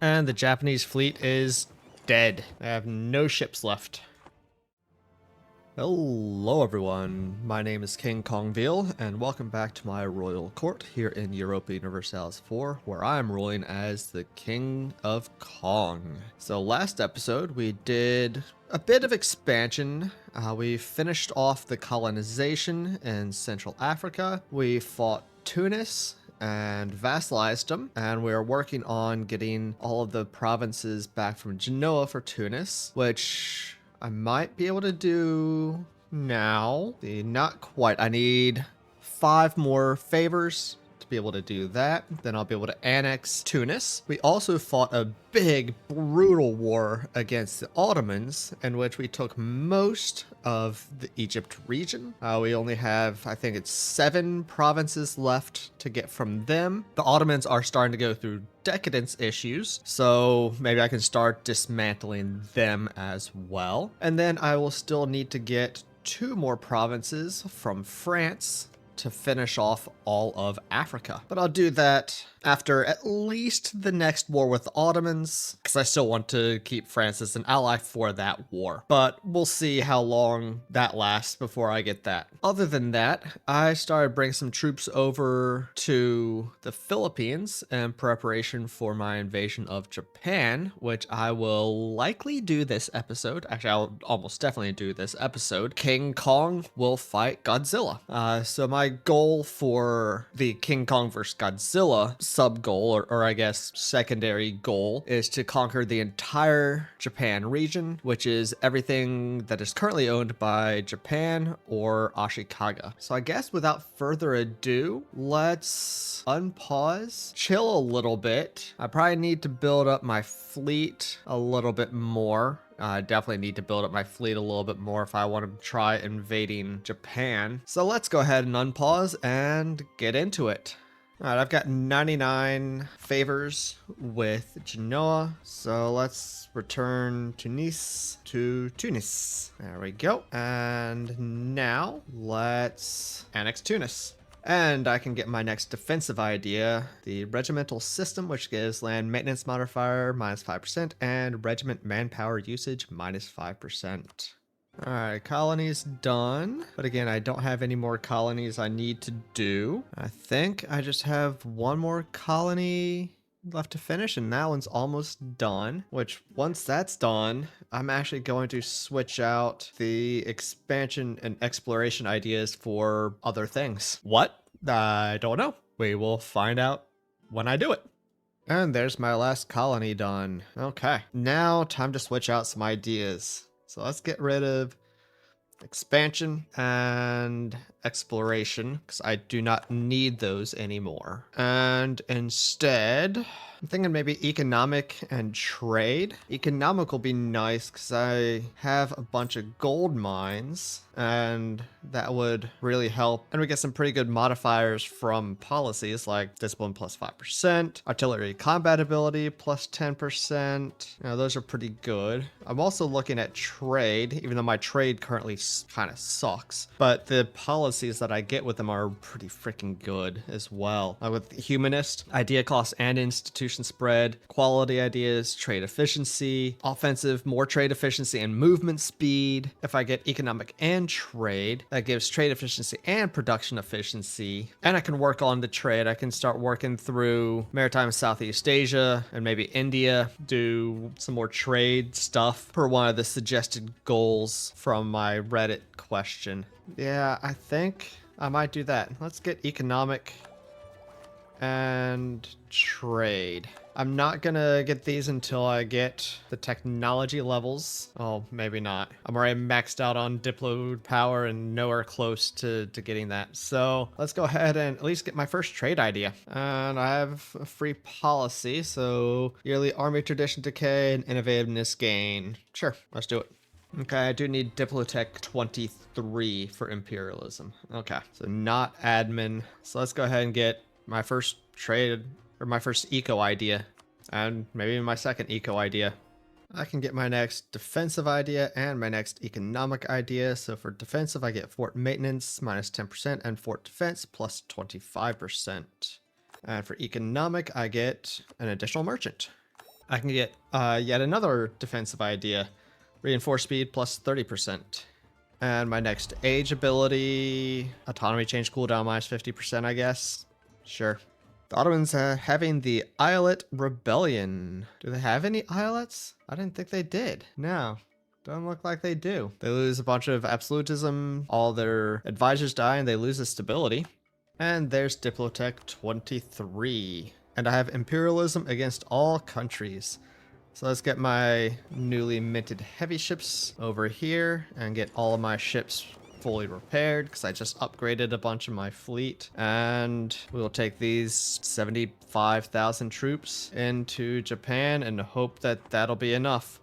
And the Japanese fleet is dead. I have no ships left. Hello everyone, my name is King Kongveal, and welcome back to my royal court here in Europa Universalis 4, where I am ruling as the King of Kong. So last episode we did a bit of expansion. We finished off the colonization in Central Africa. We fought Tunis and vassalized them, and we are working on getting all of the provinces back from Genoa for Tunis, which I might be able to do now. Not quite. I need 5 more favors to be able to do that. Then I'll be able to annex Tunis. We also fought a big, brutal war against the Ottomans, in which we took most of the Egypt region. We only have, I think it's 7 provinces left to get from them. The Ottomans are starting to go through decadence issues, so maybe I can start dismantling them as well. And then I will still need to get 2 more provinces from France to finish off all of Africa. But I'll do that after at least the next war with the Ottomans, because I still want to keep France as an ally for that war. But we'll see how long that lasts before I get that. Other than that, I started bringing some troops over to the Philippines in preparation for my invasion of Japan, which I will likely do this episode. Actually, I'll almost definitely do this episode. King Kong will fight Godzilla. So my goal for the King Kong vs. Godzilla sub-goal, or I guess secondary goal, is to conquer the entire Japan region, which is everything that is currently owned by Japan or Ashikaga. So I guess without further ado, let's unpause, chill a little bit. I probably need to build up my fleet a little bit more. I definitely need to build up my fleet a little bit more if I want to try invading Japan. So let's go ahead and unpause and get into it. All right, I've got 99 favors with Genoa, so let's return Tunis to Tunis. There we go. And now let's annex Tunis. And I can get my next defensive idea, the regimental system, which gives land maintenance modifier -5% and regiment manpower usage -5%. All right, colonies done. But again, I don't have any more colonies I need to do. I think I just have 1 more colony left to finish, and that one's almost done, which once that's done, I'm actually going to switch out the expansion and exploration ideas for other things. What? I don't know. We will find out when I do it. And there's my last colony done. Okay, now time to switch out some ideas. So let's get rid of expansion and exploration, because I do not need those anymore. And instead, I'm thinking maybe economic and trade. Economic will be nice because I have a bunch of gold mines, and that would really help. And we get some pretty good modifiers from policies like discipline +5%, artillery combat ability +10%. Those are pretty good. I'm also looking at trade, even though my trade currently kind of sucks. But the policies that I get with them are pretty freaking good as well. With humanist, idea cost and institution spread, quality ideas, trade efficiency, offensive, more trade efficiency and movement speed. If I get economic and trade, that gives trade efficiency and production efficiency. And I can work on the trade. I can start working through Maritime Southeast Asia and maybe India, do some more trade stuff per one of the suggested goals from my Reddit question. Yeah, I think I might do that. Let's get economic and trade. I'm not gonna get these until I get the technology levels. Oh, maybe not. I'm already maxed out on Diplo power and nowhere close to getting that. So let's go ahead and at least get my first trade idea. And I have a free policy, so yearly army tradition decay and innovativeness gain. Sure, let's do it. Okay, I do need Diplotech 23 for imperialism. Okay, so not admin. So let's go ahead and get my first trade, or my first eco idea, and maybe my second eco idea. I can get my next defensive idea and my next economic idea. So for defensive, I get fort maintenance -10% and fort defense +25%. And for economic, I get an additional merchant. I can get yet another defensive idea. Reinforced speed plus 30%. And my next age ability, autonomy change cooldown minus 50%, I guess. Sure. The Ottomans having the Islet Rebellion. Do they have any islets? I didn't think they did. No. Don't look like they do. They lose a bunch of absolutism, all their advisors die, and they lose the stability. And there's Diplotech 23. And I have imperialism against all countries. So let's get my newly minted heavy ships over here and get all of my ships fully repaired because I just upgraded a bunch of my fleet. And we'll take these 75,000 troops into Japan and hope that that'll be enough.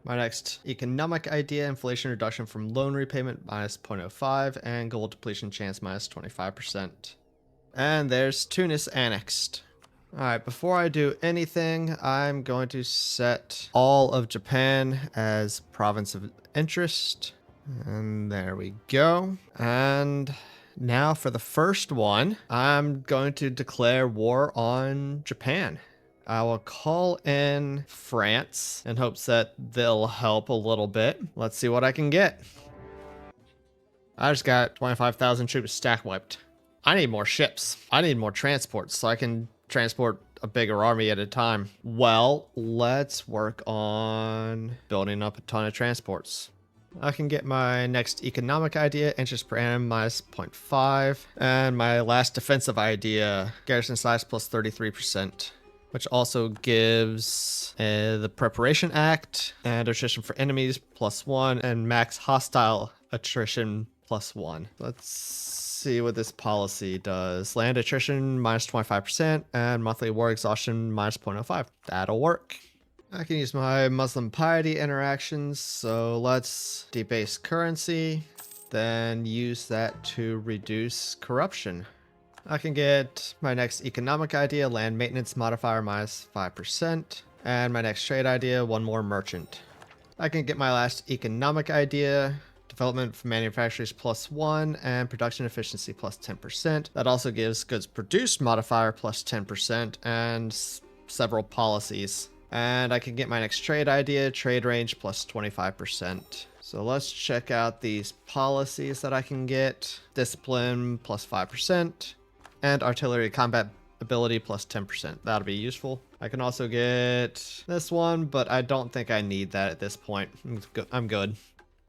My next economic idea, inflation reduction from loan repayment minus 0.05 and gold depletion chance minus 25%. And there's Tunis annexed. Alright, before I do anything, I'm going to set all of Japan as province of interest. And there we go. And now for the first one, I'm going to declare war on Japan. I will call in France in hopes that they'll help a little bit. Let's see what I can get. I just got 25,000 troops stack wiped. I need more ships. I need more transports so I can transport a bigger army at a time. Well, let's work on building up a ton of transports. I can get my next economic idea, interest per annum minus 0.5, and my last defensive idea, garrison size plus 33%, which also gives the Preparation Act and attrition for enemies plus 1 and max hostile attrition plus 1. Let's see what this policy does. Land attrition minus 25% and monthly war exhaustion minus 0.05. That'll work. I can use my Muslim piety interactions, so let's debase currency, then use that to reduce corruption. I can get my next economic idea, land maintenance modifier minus 5%, and my next trade idea, one more merchant. I can get my last economic idea, development for manufacturers plus 1, and production efficiency plus 10%. That also gives goods produced modifier plus 10%, and several policies. And I can get my next trade idea, trade range plus 25%. So let's check out these policies that I can get. Discipline plus 5%, and artillery combat ability plus 10%. That'll be useful. I can also get this one, but I don't think I need that at this point. I'm good.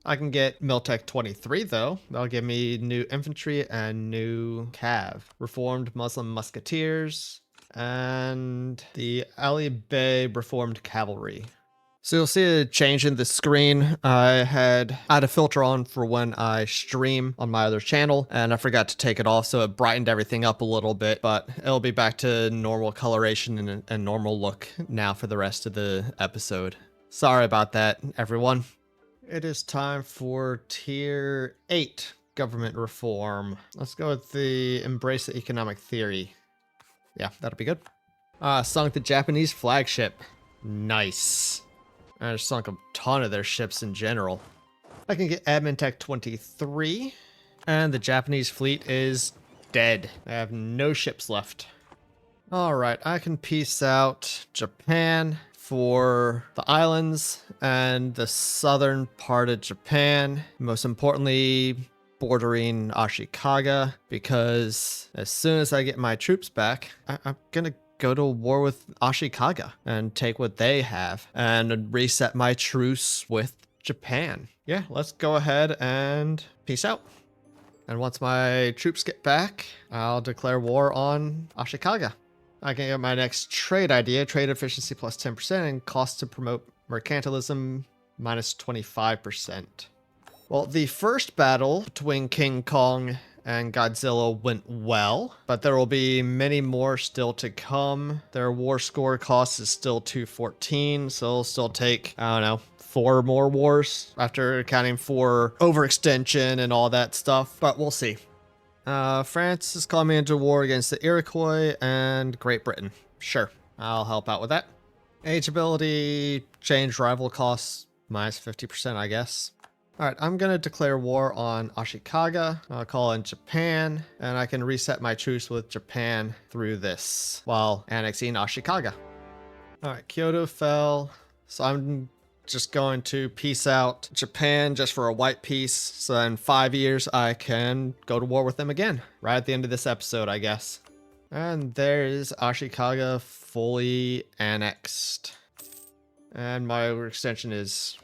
I can get Miltech 23 though. That'll give me new infantry and new cav. Reformed Muslim musketeers, and the Ali Bey Reformed Cavalry. So you'll see a change in the screen. I had a filter on for when I stream on my other channel, and I forgot to take it off, so it brightened everything up a little bit, but it'll be back to normal coloration and normal look now for the rest of the episode. Sorry about that, everyone. It is time for Tier 8 government reform. Let's go with the Embrace the Economic Theory. Yeah, that'll be good. Sunk the Japanese flagship. Nice. I just sunk a ton of their ships in general. I can get Admin Tech 23. And the Japanese fleet is dead. I have no ships left. Alright, I can peace out Japan for the islands and the southern part of Japan. Most importantly, bordering Ashikaga, because as soon as I get my troops back, I'm gonna go to war with Ashikaga and take what they have and reset my truce with Japan. Yeah, let's go ahead and peace out. And once my troops get back, I'll declare war on Ashikaga. I can get my next trade idea, trade efficiency plus 10% and cost to promote mercantilism minus 25%. Well, the first battle between King Kong and Godzilla went well, but there will be many more still to come. Their war score cost is still 214, so it'll still take, I don't know, 4 more wars after accounting for overextension and all that stuff, but we'll see. France is calling me into war against the Iroquois and Great Britain. Sure, I'll help out with that. Age ability, change rival costs, minus 50%, I guess. Alright, I'm gonna declare war on Ashikaga. I'll call in Japan, and I can reset my truce with Japan through this while annexing Ashikaga. All right, Kyoto fell. So I'm just going to peace out Japan just for a white peace. So in 5 years, I can go to war with them again. Right at the end of this episode, I guess. And there's Ashikaga fully annexed. And my overextension is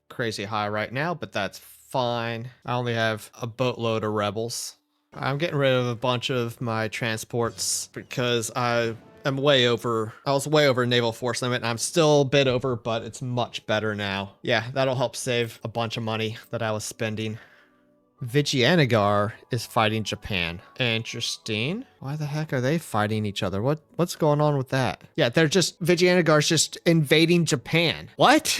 crazy high right now, but that's fine. I only have a boatload of rebels. I'm getting rid of a bunch of my transports because I was way over naval force limit, and I'm still a bit over, but it's much better now. Yeah, that'll help save a bunch of money that I was spending. Vijayanagara is fighting Japan. Interesting. Why the heck are they fighting each other? What's going on with that? Yeah, Vijayanagara's just invading Japan. What?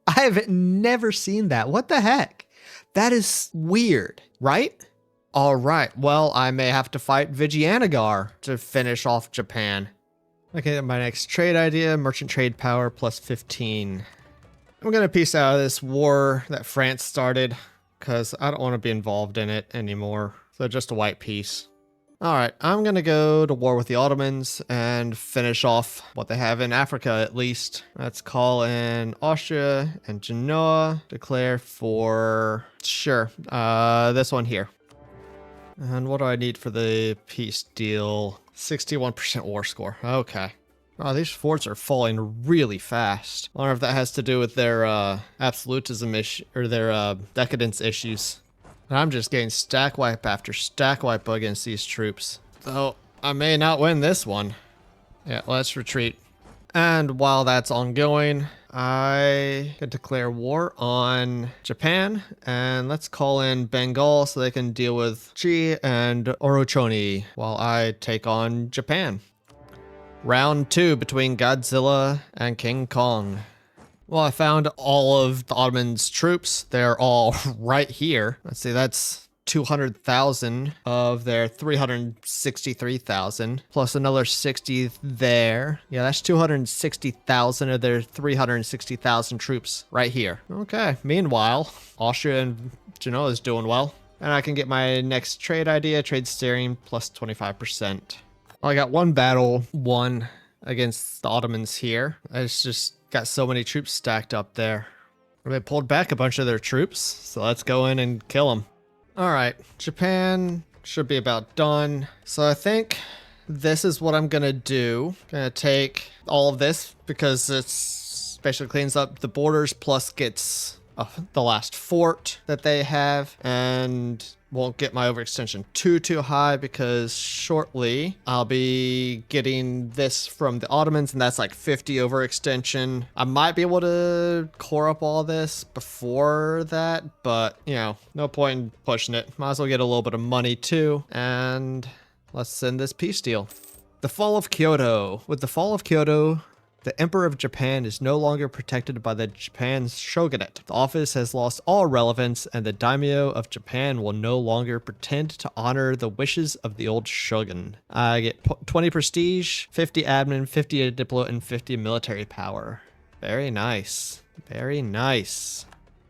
I have never seen that. What the heck? That is weird, right? All right, well, I may have to fight Vijayanagara to finish off Japan. Okay, my next trade idea, merchant trade power plus 15. I'm gonna peace out of this war that France started because I don't want to be involved in it anymore. So just a white peace. All right, I'm gonna go to war with the Ottomans and finish off what they have in Africa at least. Let's call in Austria and Genoa. Declare for, sure, this one here. And what do I need for the peace deal? 61% war score. Okay. Oh, these forts are falling really fast. I wonder if that has to do with their absolutism issue or their decadence issues. And I'm just getting stack wipe after stack wipe against these troops. So I may not win this one. Yeah, let's retreat. And while that's ongoing, I can declare war on Japan, and let's call in Bengal so they can deal with Chi and Orochoni while I take on Japan. Round 2 between Godzilla and King Kong. Well, I found all of the Ottomans' troops. They're all right here. Let's see, that's 200,000 of their 363,000, plus another 60 there. Yeah, that's 260,000 of their 360,000 troops right here. Okay, meanwhile, Austria and Genoa is doing well. And I can get my next trade idea, trade steering, plus 25%. Well, I got one battle won against the Ottomans here. It's just got so many troops stacked up there. They pulled back a bunch of their troops, so let's go in and kill them. All right, Japan should be about done. So I think this is what I'm gonna do. Gonna take all of this because it's basically cleans up the borders plus gets the last fort that they have, and won't get my overextension too high because shortly I'll be getting this from the Ottomans, and that's like 50 overextension. I might be able to core up all this before that, but you know, no point in pushing it. Might as well get a little bit of money too, and let's send this peace deal. The fall of Kyoto. With the fall of Kyoto, the Emperor of Japan is no longer protected by the Japan's shogunate. The office has lost all relevance, and the daimyo of Japan will no longer pretend to honor the wishes of the old shogun. I get 20 prestige, 50 admin, 50 diplo, and 50 military power. Very nice. Very nice.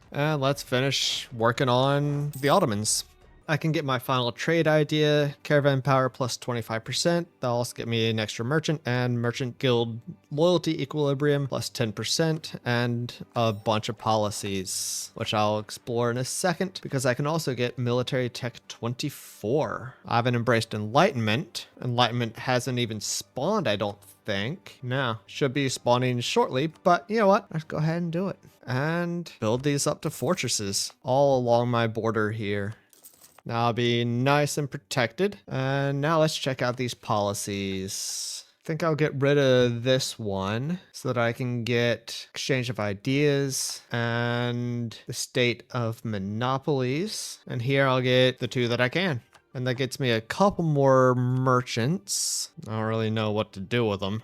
And let's finish working on the Ottomans. I can get my final trade idea, caravan power plus 25%. That'll also get me an extra merchant and merchant guild loyalty equilibrium plus 10% and a bunch of policies, which I'll explore in a second because I can also get military tech 24. I haven't embraced enlightenment. Enlightenment hasn't even spawned, I don't think. No, should be spawning shortly, but you know what? Let's go ahead and do it. And build these up to fortresses all along my border here. Now I'll be nice and protected. And now let's check out these policies. I think I'll get rid of this one so that I can get exchange of ideas and the state of monopolies. And here I'll get the 2 that I can. And that gets me a couple more merchants. I don't really know what to do with them.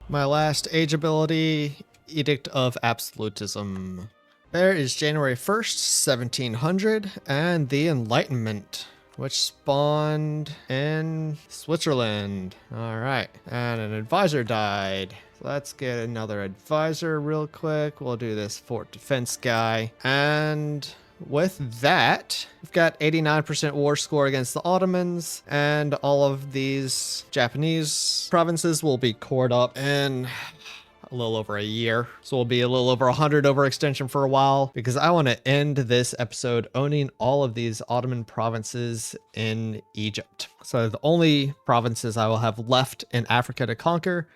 My last age ability, Edict of Absolutism. There is January 1st, 1700, and the Enlightenment, which spawned in Switzerland. All right, and an advisor died. Let's get another advisor real quick. We'll do this fort defense guy. And with that, we've got 89% war score against the Ottomans, and all of these Japanese provinces will be cored up in a little over a year. So we'll be a little over 100 overextension for a while, because I want to end this episode owning all of these Ottoman provinces in Egypt. So the only provinces I will have left in Africa to conquer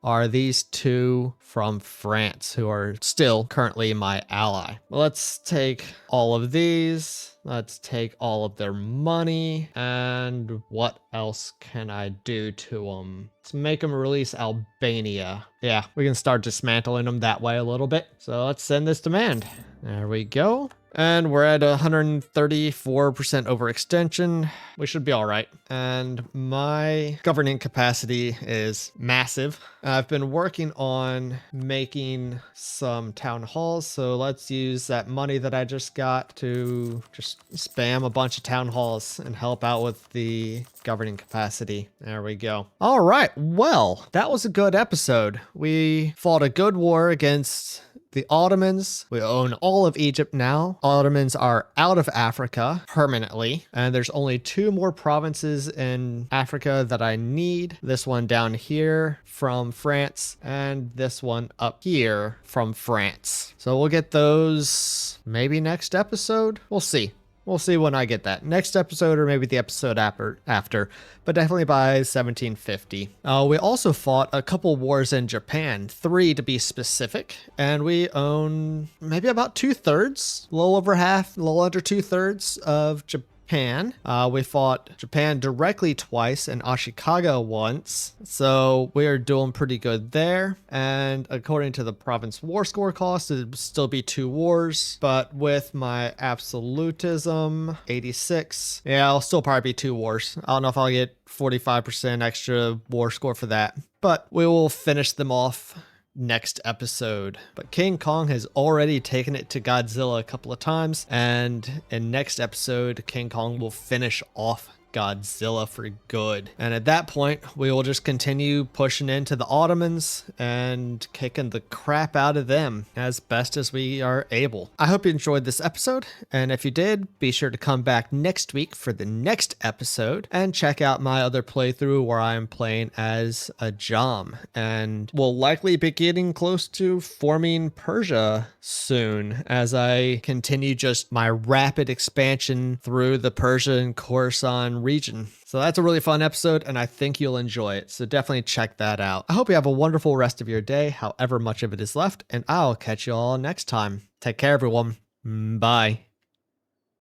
are these two from France, who are still currently my ally. Let's take all of these. Let's take all of their money. And what else can I do to them? Let's make them release Albania. Yeah, we can start dismantling them that way a little bit. So let's send this demand. There we go. And we're at 134% overextension. We should be all right. And my governing capacity is massive. I've been working on making some town halls. So let's use that money that I just got to just spam a bunch of town halls and help out with the governing capacity. There we go. All right. Well, that was a good episode. We fought a good war against the Ottomans. We own all of Egypt now. Ottomans are out of Africa permanently, and there's only 2 more provinces in Africa that I need. This one down here from France, and this one up here from France. So we'll get those maybe next episode. We'll see. We'll see when I get that. Next episode, or maybe the episode after, but definitely by 1750. We also fought a couple wars in Japan, 3 to be specific, and we own maybe about 2/3, a little over half, a little under 2/3 of Japan. We fought Japan directly twice and Ashikaga once, so we are doing pretty good there. And according to the province war score cost, it would still be 2 wars, but with my absolutism 86, yeah, I'll still probably be 2 wars. I don't know if I'll get 45% extra war score for that, but we will finish them off next episode. But King Kong has already taken it to Godzilla a couple of times, and in next episode King Kong will finish off Godzilla for good. And at that point, we will just continue pushing into the Ottomans and kicking the crap out of them as best as we are able. I hope you enjoyed this episode, and if you did, be sure to come back next week for the next episode and check out my other playthrough where I'm playing as a Jam, and will likely be getting close to forming Persia soon as I continue just my rapid expansion through the Persia and Khorasan region. So that's a really fun episode, and I think you'll enjoy it. So definitely check that out. I hope you have a wonderful rest of your day, however much of it is left, and I'll catch you all next time. Take care, everyone. Bye.